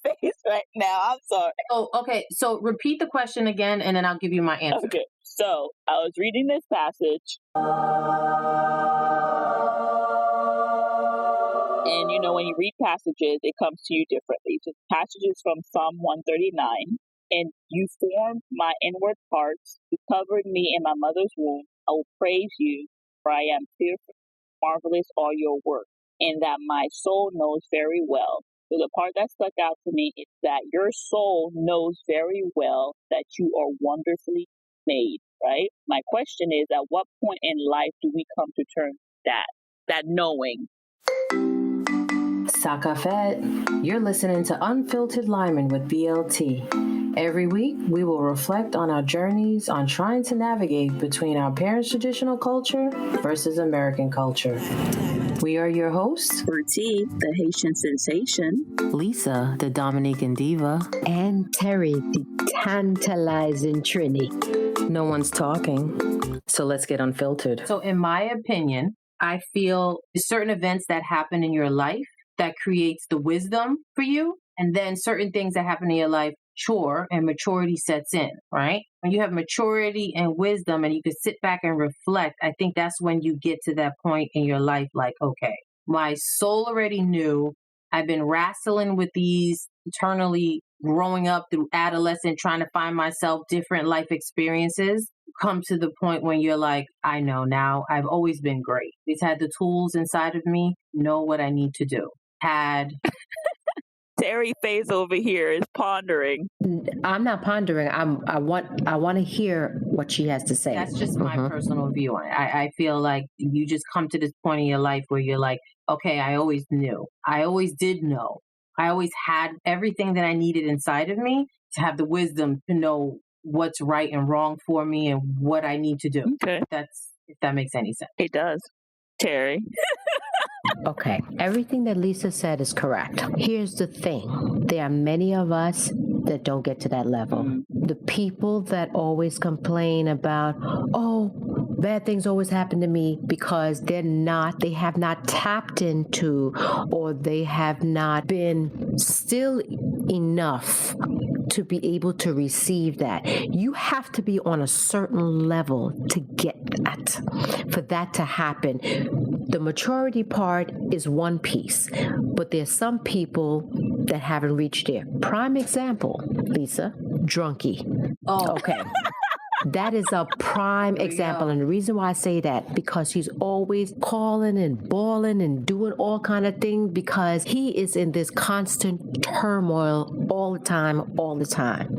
face right now. I'm sorry. Oh, okay. So repeat the question again, and then I'll give you my answer. Okay. So I was reading this passage. And when you read passages, it comes to you differently. So the passage is from Psalm 139. And you formed my inward parts. You covered me in my mother's womb. I will praise you, for I am fearful, marvelous all your work, and that my soul knows very well. So the part that stuck out to me is that your soul knows very well that you are wonderfully made, right? My question is, at what point in life do we come to terms with that knowing? Sakafet, you're listening to Unfiltered Lyman with BLT. Every week, we will reflect on our journeys on trying to navigate between our parents' traditional culture versus American culture. We are your hosts, Bertie, the Haitian sensation, Lisa, the Dominican diva, and Terry, the tantalizing Trini. No one's talking, so let's get unfiltered. So in my opinion, I feel certain events that happen in your life that creates the wisdom for you, and then certain things that happen in your life, sure, and maturity sets in, right? When you have maturity and wisdom and you can sit back and reflect, I think that's when you get to that point in your life like, okay, my soul already knew. I've been wrestling with these eternally growing up through adolescent, trying to find myself, different life experiences. Come to the point when you're like, I know now, I've always been great. It's had the tools inside of me, know what I need to do. Terry face over here is pondering. I'm not pondering. I want to hear what she has to say. That's just my personal view on it. I feel like you just come to this point in your life where you're like, okay, I always knew. I always did know. I always had everything that I needed inside of me to have the wisdom to know what's right and wrong for me and what I need to do. Okay. If that makes any sense. It does. Terry. Okay. Everything that Lisa said is correct. Here's the thing. There are many of us that don't get to that level. Mm-hmm. The people that always complain about, bad things always happen to me because they have not tapped into, or they have not been still enough to be able to receive that. You have to be on a certain level to get that, for that to happen. The maturity part is one piece, but there's some people that haven't reached there. Prime example, Lisa, drunkie. Oh, okay. That is a prime example. And the reason why I say that, because he's always calling and bawling and doing all kind of things, because he is in this constant turmoil all the time.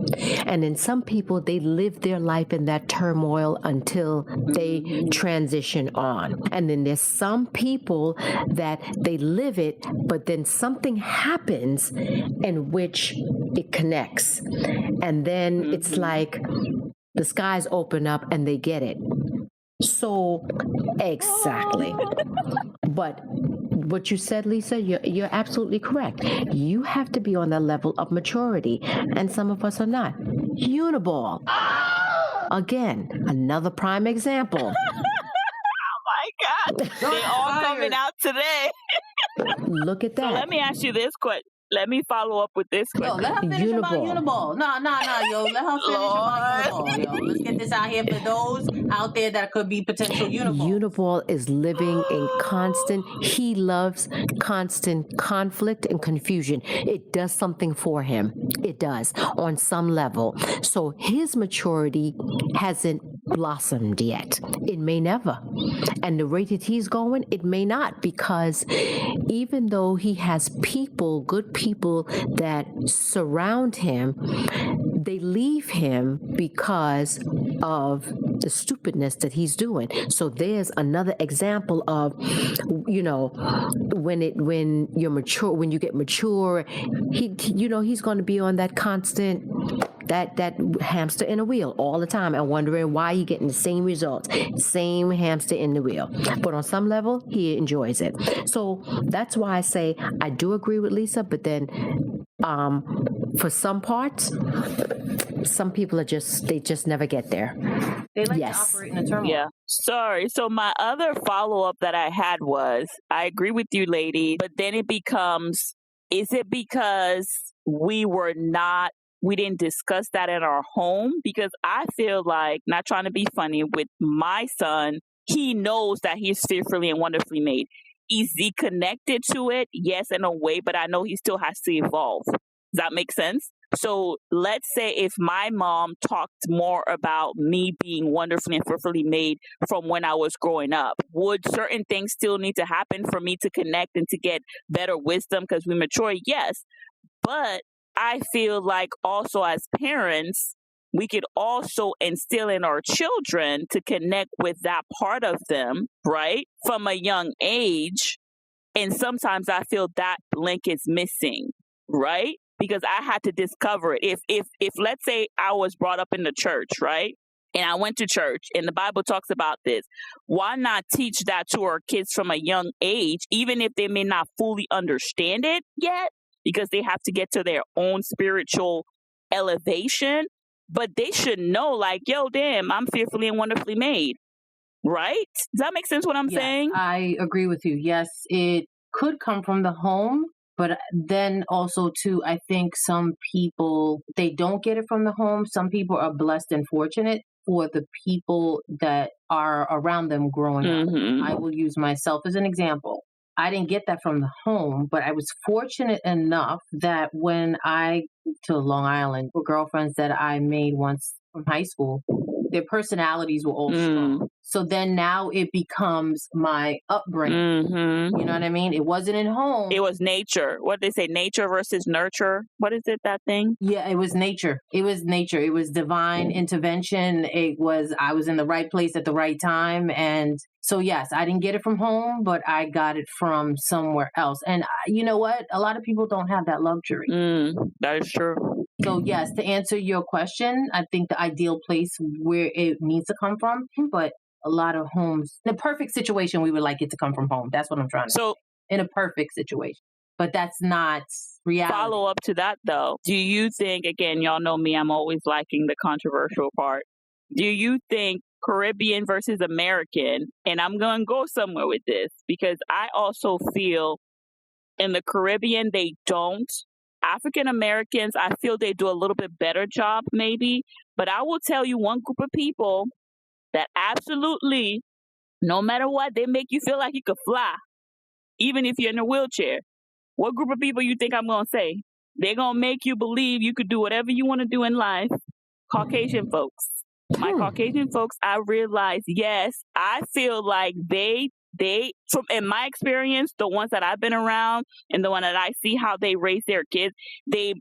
And then some people, they live their life in that turmoil until they transition on. And then there's some people that they live it, but then something happens in which it connects. And then it's like the skies open up and they get it. So, exactly. But what you said, Lisa, you're absolutely correct. You have to be on that level of maturity, and some of us are not. Uniball. Again, another prime example. Oh my God. They're all coming out today. Look at that. So let me ask you this question. Let me follow up with this question. Yo, let her finish about Uniball. No, yo. Let her finish about Uniball, yo. Let's get this out here for those out there that could be potential Uniball. Uniball is living in he loves constant conflict and confusion. It does something for him. It does, on some level. So his maturity hasn't blossomed yet. It may never. And the rate that he's going, it may not, because even though he has good people that surround him, they leave him because of the stupidness that he's doing. So there's another example of, when you're mature, when you get mature, he's going to be on that constant, that hamster in a wheel all the time and wondering why you're getting the same results, same hamster in the wheel. But on some level, he enjoys it. So that's why I say I do agree with Lisa, but then for some parts, some people they just never get there. They like to operate in a turmoil. Yeah. Sorry. So my other follow-up that I had was, I agree with you, lady, but then it becomes, Is it because we didn't discuss that in our home? Because I feel like, not trying to be funny, with my son, he knows that he's fearfully and wonderfully made. Is he connected to it? Yes, in a way, but I know he still has to evolve. Does that make sense? So let's say if my mom talked more about me being wonderfully and fearfully made from when I was growing up, would certain things still need to happen for me to connect and to get better wisdom because we mature? Yes. But I feel like also as parents, we could also instill in our children to connect with that part of them, right, from a young age. And sometimes I feel that link is missing, right? Because I had to discover it. If let's say I was brought up in the church, right? And I went to church and the Bible talks about this. Why not teach that to our kids from a young age, even if they may not fully understand it yet, because they have to get to their own spiritual elevation. But they should know, like, yo, damn, I'm fearfully and wonderfully made, right? Does that make sense what I'm saying? I agree with you. Yes, it could come from the home, but then also, too, I think some people, they don't get it from the home. Some people are blessed and fortunate for the people that are around them growing up. I will use myself as an example. I didn't get that from the home, but I was fortunate enough that when I moved to Long Island, for girlfriends that I made once from high school, their personalities were all strong. So then now it becomes my upbringing. You know what I mean? It wasn't in home. It was nature. What did they say? Nature versus nurture. What is it, that thing? Yeah, it was nature. It was nature. It was divine intervention. I was in the right place at the right time. And so, yes, I didn't get it from home, but I got it from somewhere else. And you know what? A lot of people don't have that luxury. That is true. So, yes, to answer your question, I think the ideal place where it needs to come from, but a lot of homes, in a perfect situation, we would like it to come from home. That's what I'm trying to say. In a perfect situation. But that's not reality. Follow up to that, though. Do you think, again, y'all know me, I'm always liking the controversial part. Do you think Caribbean versus American, and I'm going to go somewhere with this, because I also feel in the Caribbean, they don't. African Americans, I feel they do a little bit better job, maybe. But I will tell you one group of people that absolutely, no matter what, they make you feel like you could fly, even if you're in a wheelchair. What group of people you think I'm going to say? They're going to make you believe you could do whatever you want to do in life. Caucasian folks. My Caucasian folks, I realize, yes, I feel like they, from in my experience, the ones that I've been around and the one that I see how they raise their kids, they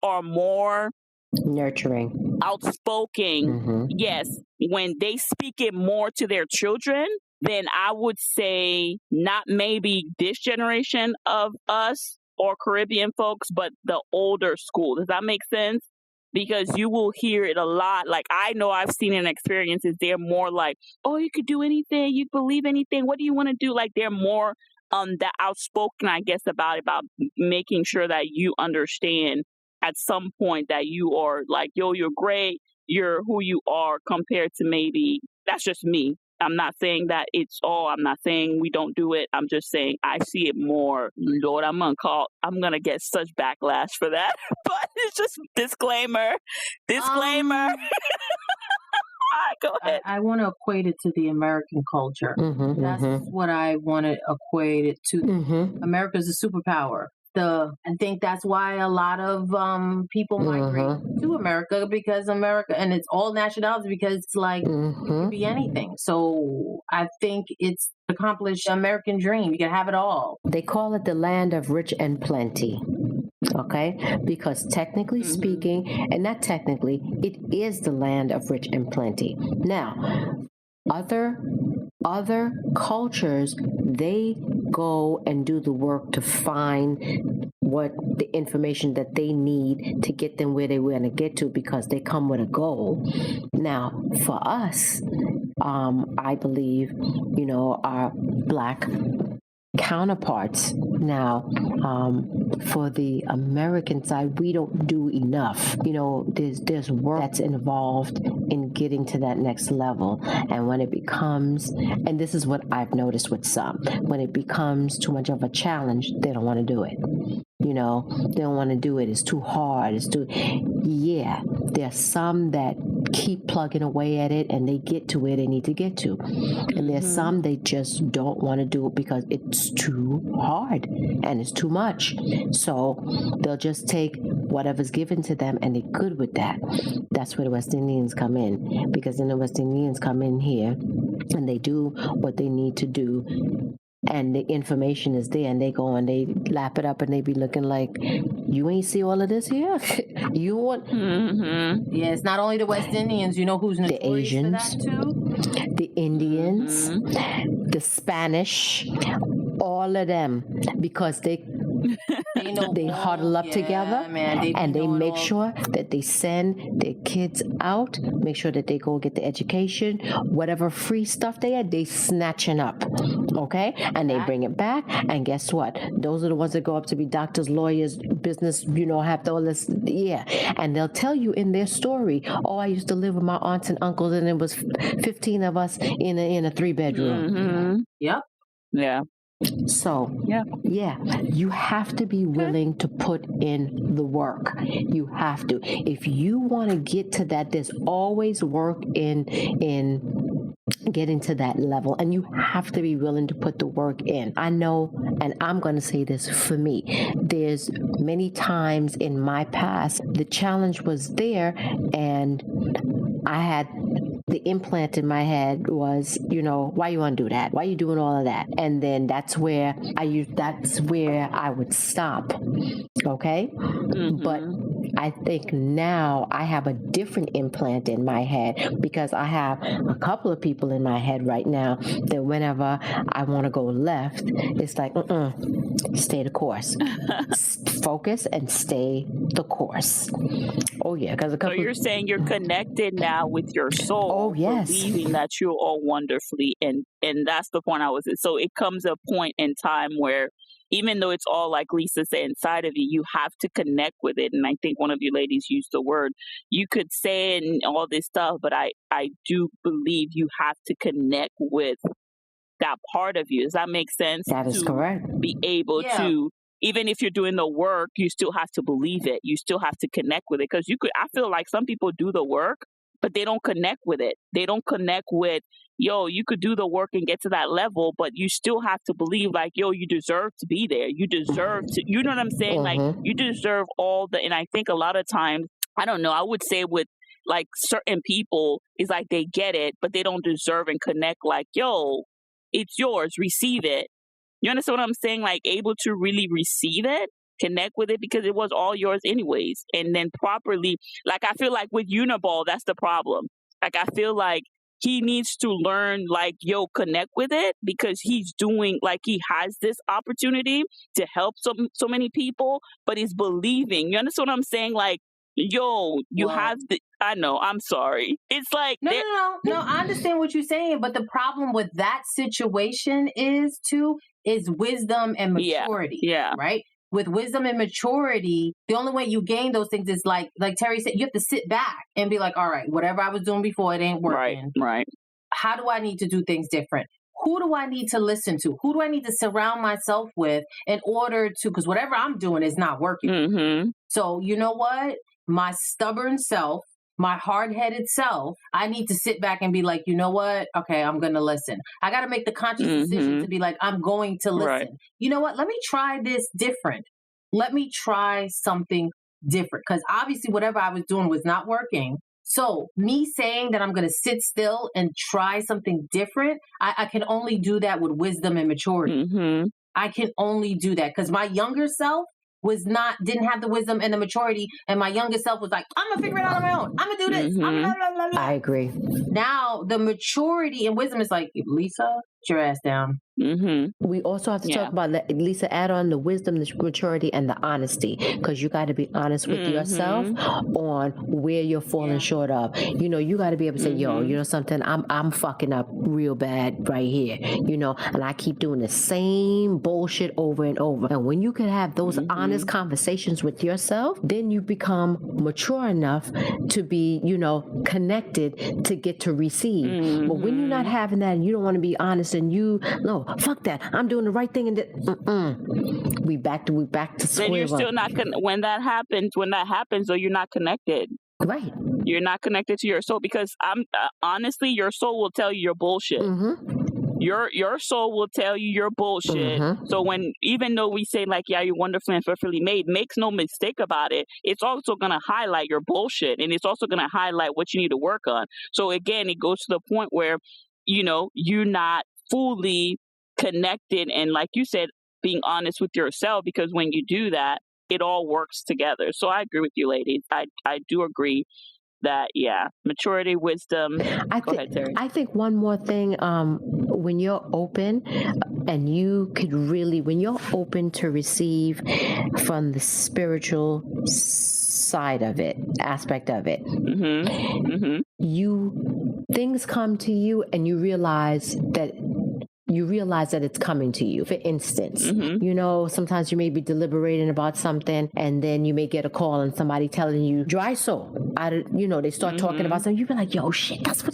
are more nurturing, outspoken. Yes, when they speak it more to their children, then I would say not maybe this generation of us or Caribbean folks, but the older school. Does that make sense? Because you will hear it a lot. Like, I know I've seen in experiences, they're more like, oh, you could do anything. You believe anything. What do you want to do? Like, they're more that outspoken, I guess, about making sure that you understand at some point that you are like, yo, you're great. You're who you are, compared to maybe, that's just me. I'm not saying that it's all, I'm not saying we don't do it. I'm just saying I see it more. Lord, I'm going to get such backlash for that. But it's just disclaimer. All right, go ahead. I want to equate it to the American culture. That's what I want to equate it to. America's a superpower. I think that's why a lot of people migrate to America, because America, and it's all nationalities, because it's like it can be anything. So I think it's accomplished American dream. You can have it all. They call it the land of rich and plenty. Okay, because technically speaking, and not technically, it is the land of rich and plenty. Now, other cultures, they go and do the work to find what the information that they need to get them where they want to get to, because they come with a goal. Now, for us, I believe, our Black counterparts now, for the American side, we don't do enough. There's work that's involved in getting to that next level. And when it becomes, and this is what I've noticed with some, when it becomes too much of a challenge, they don't want to do it. they don't want to do it. It's too hard. Yeah, there's some that keep plugging away at it and they get to where they need to get to. And there's some they just don't want to do it because it's too hard and it's too much. So they'll just take whatever's given to them and they're good with that. That's where the West Indians come in, because then the West Indians come in here and they do what they need to do. And the information is there, and they go and they lap it up, and they be looking like, you ain't see all of this here? You want? Yeah, it's not only the West Indians. You know who's notorious the Asians, for that too? The Indians, the Spanish, all of them, because they huddle up together, man, and they make sure that they send their kids out, make sure that they go get the education, whatever free stuff they had, they snatching up, okay? And they bring it back, and guess what? Those are the ones that go up to be doctors, lawyers, business, have all this, and they'll tell you in their story, oh, I used to live with my aunts and uncles, and it was 15 of us in a 3-bedroom. Yep. Yeah. So, yeah, you have to be willing to put in the work. You have to. If you want to get to that, there's always work in getting to that level, and you have to be willing to put the work in. I know, and I'm going to say this for me, there's many times in my past, the challenge was there, and I had the implant in my head was, why you want to do that? Why are you doing all of that? And then that's where I would stop. Okay? But I think now I have a different implant in my head, because I have a couple of people in my head right now that whenever I want to go left, it's like, stay the course. Focus and stay the course. Oh, yeah. So you're saying you're connected now with your soul. Oh, yes. Believing that you're all wonderfully. And that's the point I was at. So it comes a point in time where, even though it's all, like Lisa said, inside of you, you have to connect with it. And I think one of you ladies used the word, you could say it and all this stuff, but I do believe you have to connect with that part of you. Does that make sense? That is correct. Be able to, even if you're doing the work, you still have to believe it. You still have to connect with it. Because I feel like some people do the work, but they don't connect with it. They don't connect with, you could do the work and get to that level, but you still have to believe, like, you deserve to be there. You deserve to, you know what I'm saying? Like, you deserve and I think a lot of times, I don't know, I would say with like certain people, is like they get it, but they don't deserve and connect, like, it's yours, receive it. You understand what I'm saying? Like, able to really receive it, connect with it, because it was all yours anyways. And then properly, like, I feel like with Uniball, that's the problem. Like, I feel like he needs to learn, like, connect with it, because he's doing, like, he has this opportunity to help so many people, but he's believing. You understand what I'm saying? Like, have the, I know, I'm sorry. It's like, no, I understand what you're saying, but the problem with that situation is wisdom and maturity. Yeah. Right? With wisdom and maturity, the only way you gain those things is like Terry said, you have to sit back and be like, all right, whatever I was doing before, it ain't working. Right. How do I need to do things different? Who do I need to listen to? Who do I need to surround myself with in order to, because whatever I'm doing is not working. So you know what? My stubborn self, my hard-headed self, I need to sit back and be like, you know what? Okay, I'm going to listen. I got to make the conscious decision to be like, I'm going to listen. Right. You know what? Let me try this different. Let me try something different. Because obviously whatever I was doing was not working. So me saying that I'm going to sit still and try something different, I can only do that with wisdom and maturity. I can only do that because my younger self didn't have the wisdom and the maturity. And my younger self was like, I'm going to figure it out on my own. I'm going to do this. I'm blah, blah, blah, blah. I agree. Now the maturity and wisdom is like, Lisa, get your ass down. We also have to talk about, Lisa, add on the wisdom, the maturity, and the honesty, because you got to be honest with yourself on where you're falling short of. You got to be able to say, you know something, I'm fucking up real bad right here, and I keep doing the same bullshit over and over. And when you can have those honest conversations with yourself, then you become mature enough to be, connected to get to receive. But when you're not having that and you don't want to be honest first, and you no, fuck that. I'm doing the right thing, and we back to square one. And you're still not when that happens, though, you're not connected. Right. You're not connected to your soul, because honestly, your soul will tell you your bullshit. Your soul will tell you your bullshit. So even though we say like, yeah, you're wonderfully and fearfully made, makes no mistake about it, it's also going to highlight your bullshit, and it's also going to highlight what you need to work on. So again, it goes to the point where, you're not fully connected, and like you said, being honest with yourself, because when you do that, it all works together. So I agree with you, ladies. I do agree that, yeah, maturity, wisdom. Go ahead, Terry. I think one more thing, when you're open, and when you're open to receive from the spiritual side of it, aspect of it, things come to you, and you realize that it's coming to you. For instance, sometimes you may be deliberating about something, and then you may get a call and somebody telling you dry soul. They start talking about something. You be like, yo, shit, that's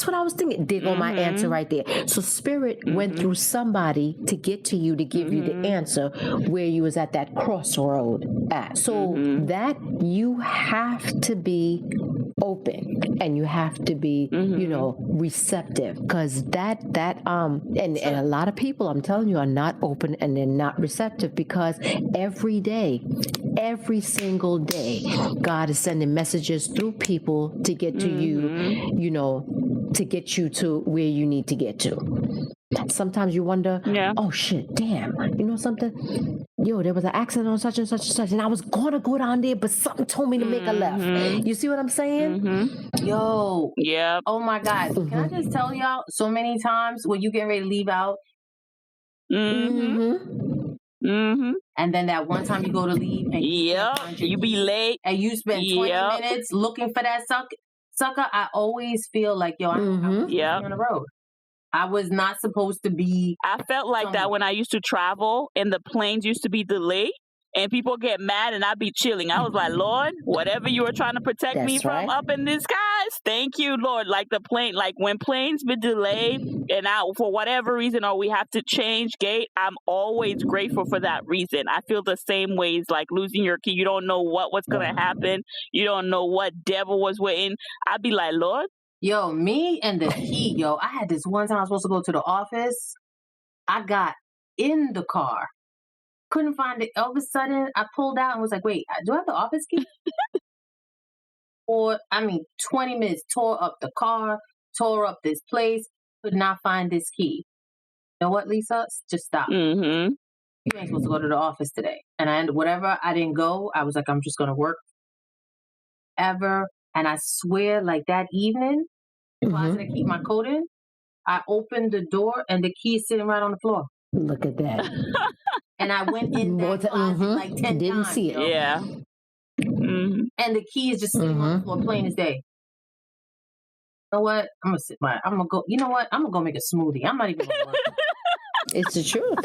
what I was thinking. There go my answer right there. So spirit went through somebody to get to you, to give you the answer where you was at that crossroad at. So that you have to be open, and you have to be, receptive, because and a lot of people, I'm telling you, are not open, and they're not receptive, because every day, every single day, God is sending messages through people to get to you, to get you to where you need to get to. Sometimes you wonder, oh shit, damn, something? Yo, there was an accident on such and such and such, and I was going to go down there, but something told me to make a left. You see what I'm saying? Yo. Yeah. Oh my God. Can I just tell y'all, so many times when you get ready to leave out, and then that one time you go to leave, and you be late, and you spend 20 minutes looking for that sucker. I always feel like, yo, I'm on the road. I was not supposed to be. I felt like that when I used to travel, and the planes used to be delayed, and people get mad, and I'd be chilling. I was like, Lord, whatever you were trying to protect me from up in the skies, thank you, Lord. Like when planes be delayed, and for whatever reason, or we have to change gate, I'm always grateful for that reason. I feel the same ways, like losing your key. You don't know what was going to happen. You don't know what devil was waiting. I'd be like, Lord. Yo, me and the key, I had this one time I was supposed to go to the office. I got in the car, couldn't find it. All of a sudden, I pulled out and was like, wait, do I have the office key? 20 minutes, tore up the car, tore up this place, could not find this key. You know what, Lisa? Just stop. You ain't supposed to go to the office today. And I didn't go. I was like, I'm just going to work ever. And I swear, like that evening, the closet I keep my coat in, I opened the door and the key is sitting right on the floor. Look at that. And I went in that closet like 10 Didn't times. see it. Yeah. And the key is just sitting on the floor, plain as day. You know what? I'm gonna go. You know what? I'm gonna go make a smoothie. I'm not even gonna work. It's the truth.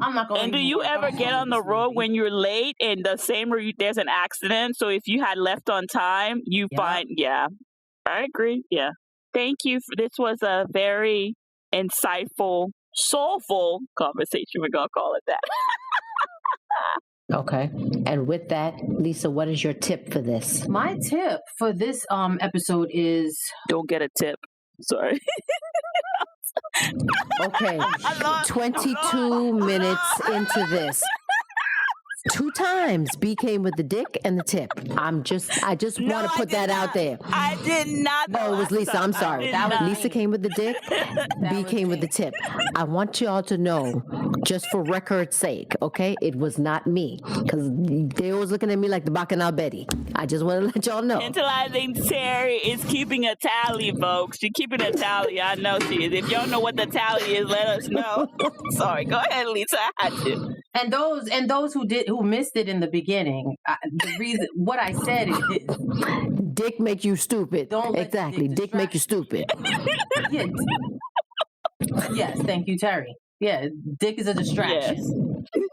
I'm not going. And do you ever get on the road when you're late and the same route there's an accident? So if you had left on time, you find, I agree. Yeah. Thank you. This was a very insightful, soulful conversation. We're going to call it that. Okay. And with that, Lisa, what is your tip for this? My tip for this episode is... Don't get a tip. Sorry. Okay, 22 minutes into this. 2 times B came with the dick and the tip. I just want to put that out there. I did not. No, it was Lisa. I'm sorry. Lisa came with the dick. B came with the tip. I want y'all to know, just for record's sake, okay? It was not me, because they was looking at me like the Bacchanal Betty. I just want to let y'all know. Until I think Terry is keeping a tally, folks. She's keeping a tally. I know she is. If y'all know what the tally is, let us know. Sorry. Go ahead, Lisa. I had to. And those who missed it in the beginning, the reason what I said is dick make you stupid. Exactly, dick make you stupid. Yes, thank you, Terry. Yeah, dick is a distraction. Yes.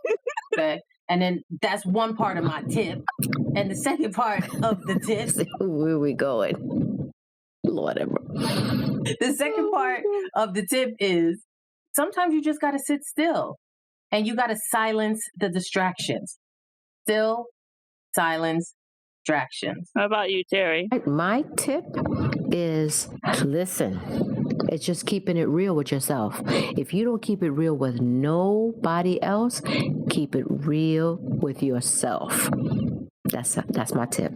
Okay, and then that's one part of my tip, and the second part of the tip. Where are we going? Lord ever. The second part of the tip is sometimes you just got to sit still and you got to silence the distractions. Still, silence, distractions. How about you, Terry? My tip is listen. It's just keeping it real with yourself. If you don't keep it real with nobody else, keep it real with yourself. That's my tip.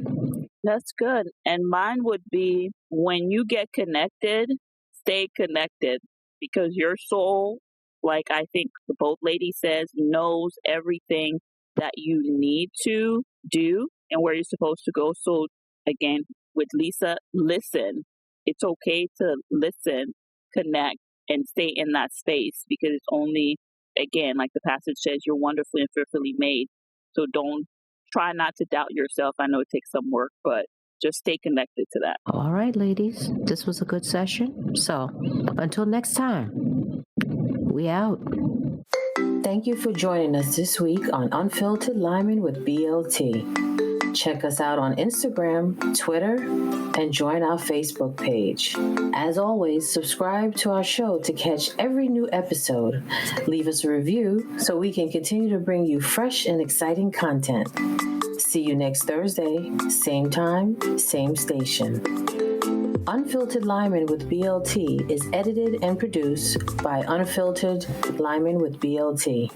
That's good. And mine would be when you get connected, stay connected because your soul, like I think the boat lady says, knows everything that you need to do and where you're supposed to go. So again, with Lisa, listen. It's okay to listen, connect, and stay in that space because it's only, again, like the passage says, you're wonderfully and fearfully made. So don't try not to doubt yourself. I know it takes some work, but just stay connected to that. All right, ladies. This was a good session. So until next time, we out. Thank you for joining us this week on Unfiltered Lyman with BLT. Check us out on Instagram, Twitter, and join our Facebook page. As always, subscribe to our show to catch every new episode. Leave us a review so we can continue to bring you fresh and exciting content. See you next Thursday, same time, same station. Unfiltered Lyman with BLT is edited and produced by Unfiltered Lyman with BLT.